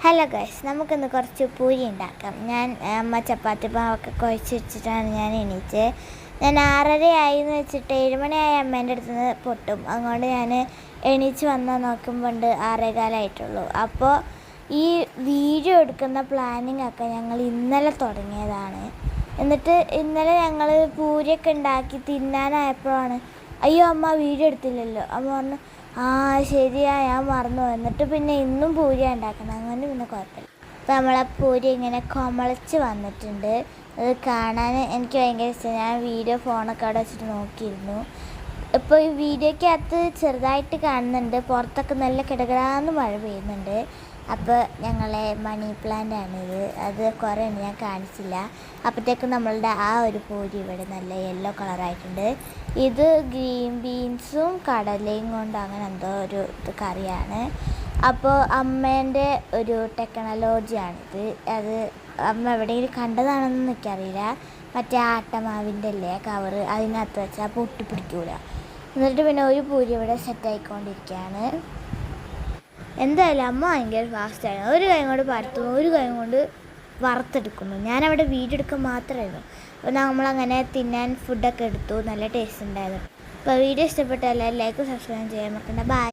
Hello guys, നമുക്കിന്ന് കുറച്ച് പൂരി ഉണ്ടാക്കാം. അമ്മ ചപ്പാത്തി മാവൊക്കെ കുഴച്ച് വെച്ചിട്ടാണ് ഞാൻ എണീച്ചത്. ഞാൻ 6:30 ആയിന്ന് വെച്ചിട്ട് 7 മണിയായി അമ്മേൻ്റെ അടുത്ത് നിന്ന് പൊട്ടും. അതുകൊണ്ട് ഞാൻ എണീച്ച് വന്നാൽ നോക്കുമ്പോൾ 6:15 അപ്പോൾ ഈ വീഡിയോ എടുക്കുന്ന പ്ലാനിങ് ഒക്കെ ഞങ്ങൾ ഇന്നലെ തുടങ്ങിയതാണ്. എന്നിട്ട് ഇന്നലെ ഞങ്ങൾ പൂരിയൊക്കെ ഉണ്ടാക്കി തിന്നാനായപ്പോഴാണ് അയ്യോ അമ്മ വീഡിയോ എടുത്തില്ലല്ലോ. അമ്മ പറഞ്ഞു ശരിയാ, ഞാൻ മറന്നു. എന്നിട്ട് പിന്നെ ഇന്നും പൂരിയാണ് ഉണ്ടാക്കണം. അങ്ങനെ പിന്നെ കുഴപ്പമില്ല. അപ്പോൾ നമ്മളെ പൂരി ഇങ്ങനെ കൊമളിച്ച് വന്നിട്ടുണ്ട്. അത് കാണാൻ എനിക്ക് ഭയങ്കര ഇഷ്ടം. ഞാൻ വീഡിയോ ഫോണൊക്കെ അവിടെ വെച്ചിട്ട് നോക്കിയിരുന്നു. ഇപ്പോൾ ഈ വീഡിയോയ്ക്കകത്ത് ചെറുതായിട്ട് കാണുന്നുണ്ട്, പുറത്തൊക്കെ നല്ല കിടകിടാന്ന് മഴ പെയ്യുന്നുണ്ട്. അപ്പോൾ ഞങ്ങളെ മണി പ്ലാന്റാണിത്. അത് കുറേ ഉണ്ട്, ഞാൻ കാണിച്ചില്ല. അപ്പോഴത്തേക്കും നമ്മളുടെ ആ ഒരു പൂരി ഇവിടെ നല്ല യെല്ലോ കളറായിട്ടുണ്ട്. ഇത് ഗ്രീൻ ബീൻസും കടലയും കൊണ്ട് അങ്ങനെ എന്തോ ഒരു കറിയാണ്. അപ്പോൾ അമ്മേൻ്റെ ഒരു ടെക്നോളജിയാണിത്. അത് അമ്മ എവിടെയെങ്കിലും കണ്ടതാണെന്ന് എനിക്കറിയില്ല. മറ്റേ ആട്ടമാവിൻ്റെ അല്ലേ കവറ്, അതിനകത്ത് വെച്ചാൽ പൊട്ടി പിടിക്കൂല. എന്നിട്ട് പിന്നെ ഒരു പൂരി ഇവിടെ സെറ്റായിക്കൊണ്ടിരിക്കുകയാണ്. എന്തായാലും അമ്മ ഭയങ്കര ഫാസ്റ്റാണ്. ഒരു കൈ കൊണ്ട് പരത്തുന്നു, ഒരു കൈ കൊണ്ട് വറുത്തെടുക്കുന്നു. ഞാനവിടെ വീഡിയോ എടുക്കാൻ മാത്രമായിരുന്നു. അപ്പോൾ നമ്മളങ്ങനെ തിന്നാൻ ഫുഡൊക്കെ എടുത്തു. നല്ല ടേസ്റ്റ് ഉണ്ടായിരുന്നു. അപ്പോൾ വീഡിയോ ഇഷ്ടപ്പെട്ടാൽ ലൈക്ക് സബ്സ്ക്രൈബ് ചെയ്യാൻ മറക്കണ്ട. ബൈ.